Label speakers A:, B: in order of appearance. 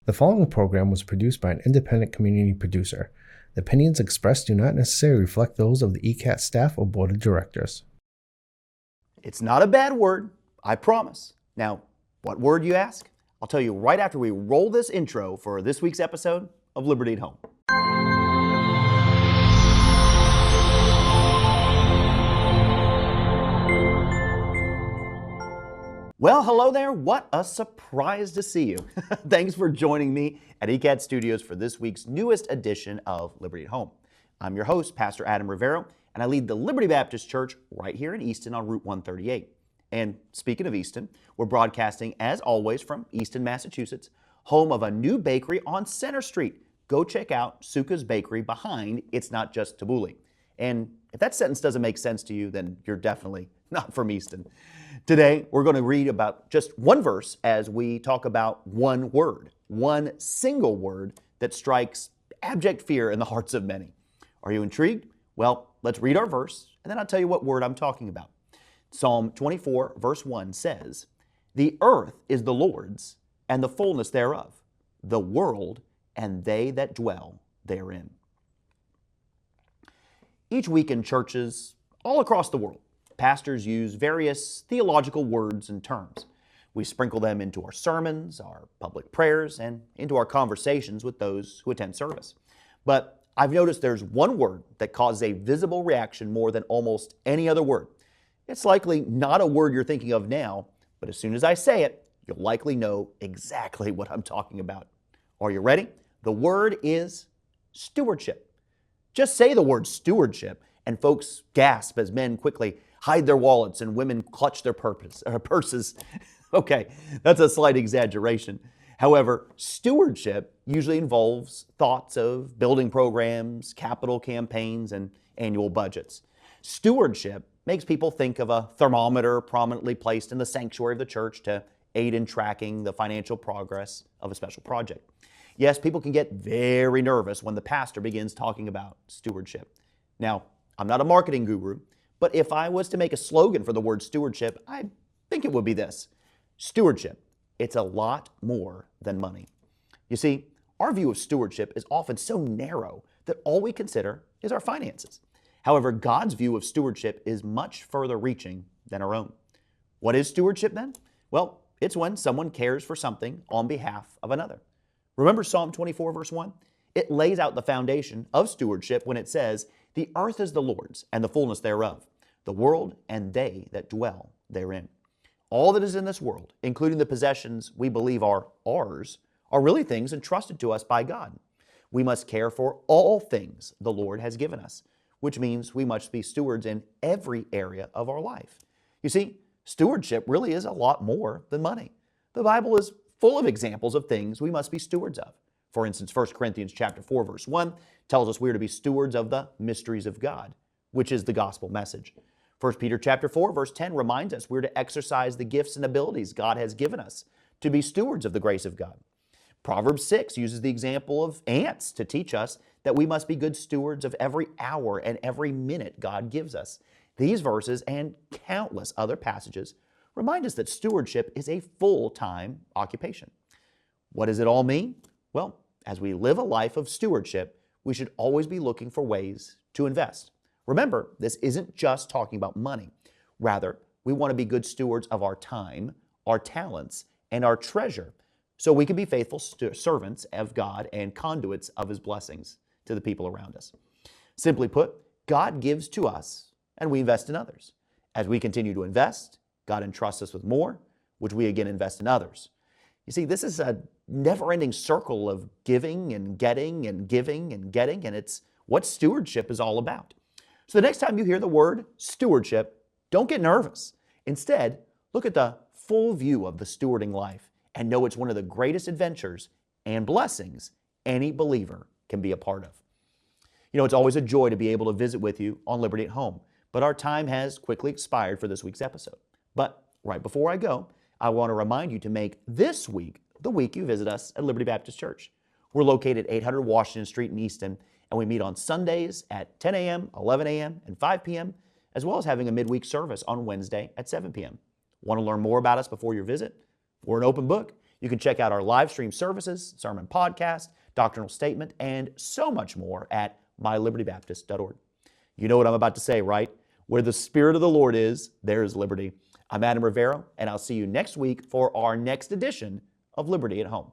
A: The following program was produced by an independent community producer. The opinions expressed do not necessarily reflect those of the ECAT staff or board of directors.
B: It's not a bad word, I promise. Now, what word, you ask? I'll tell you right after we roll this intro for this week's episode of Liberty at Home. Well, hello there. What a surprise to see you. Thanks for joining me at ECAT Studios for this week's newest edition of Liberty at Home. I'm your host, Pastor Adam Riveiro, and I lead the Liberty Baptist Church right here in Easton on Route 138. And speaking of Easton, we're broadcasting, as always, from Easton, Massachusetts, home of a new bakery on Center Street. Go check out Suka's Bakery behind It's Not Just Tabbouleh. And if that sentence doesn't make sense to you, then you're definitely not from Easton. Today, we're going to read about just one verse as we talk about one word, one single word that strikes abject fear in the hearts of many. Are you intrigued? Well, let's read our verse, and then I'll tell you what word I'm talking about. Psalm 24, verse 1 says, "The earth is the Lord's, and the fullness thereof, the world, and they that dwell therein." Each week in churches all across the world, pastors use various theological words and terms. We sprinkle them into our sermons, our public prayers, and into our conversations with those who attend service. But I've noticed there's one word that causes a visible reaction more than almost any other word. It's likely not a word you're thinking of now, but as soon as I say it, you'll likely know exactly what I'm talking about. Are you ready? The word is stewardship. Just say the word stewardship, and folks gasp as men quickly hide their wallets and women clutch their purses. Okay, that's a slight exaggeration. However, stewardship usually involves thoughts of building programs, capital campaigns, and annual budgets. Stewardship makes people think of a thermometer prominently placed in the sanctuary of the church to aid in tracking the financial progress of a special project. Yes, people can get very nervous when the pastor begins talking about stewardship. Now, I'm not a marketing guru, but if I was to make a slogan for the word stewardship, I think it would be this: stewardship, it's a lot more than money. You see, our view of stewardship is often so narrow that all we consider is our finances. However, God's view of stewardship is much further reaching than our own. What is stewardship then? Well, it's when someone cares for something on behalf of another. Remember Psalm 24, verse 1? It lays out the foundation of stewardship when it says, "The earth is the Lord's, and the fullness thereof, the world and they that dwell therein." All that is in this world, including the possessions we believe are ours, are really things entrusted to us by God. We must care for all things the Lord has given us, which means we must be stewards in every area of our life. You see, stewardship really is a lot more than money. The Bible is full of examples of things we must be stewards of. For instance, 1 Corinthians chapter 4, verse 1 tells us we are to be stewards of the mysteries of God, which is the gospel message. 1 Peter chapter 4, verse 10 reminds us we're to exercise the gifts and abilities God has given us to be stewards of the grace of God. Proverbs 6 uses the example of ants to teach us that we must be good stewards of every hour and every minute God gives us. These verses and countless other passages remind us that stewardship is a full-time occupation. What does it all mean? Well, as we live a life of stewardship, we should always be looking for ways to invest. Remember, this isn't just talking about money. Rather, we want to be good stewards of our time, our talents, and our treasure, so we can be faithful servants of God and conduits of His blessings to the people around us. Simply put, God gives to us, and we invest in others. As we continue to invest, God entrusts us with more, which we again invest in others. You see, this is a never-ending circle of giving and getting and giving and getting, and it's what stewardship is all about. So the next time you hear the word stewardship, don't get nervous. Instead, look at the full view of the stewarding life and know it's one of the greatest adventures and blessings any believer can be a part of. You know, it's always a joy to be able to visit with you on Liberty at Home, but our time has quickly expired for this week's episode. But right before I go, I want to remind you to make this week the week you visit us at Liberty Baptist Church. We're located at 800 Washington Street in Easton, and we meet on Sundays at 10 a.m., 11 a.m., and 5 p.m., as well as having a midweek service on Wednesday at 7 p.m. Want to learn more about us before your visit? We're an open book. You can check out our live stream services, sermon podcast, doctrinal statement, and so much more at mylibertybaptist.org. You know what I'm about to say, right? Where the Spirit of the Lord is, there is liberty. I'm Adam Riveiro, and I'll see you next week for our next edition of Liberty at Home.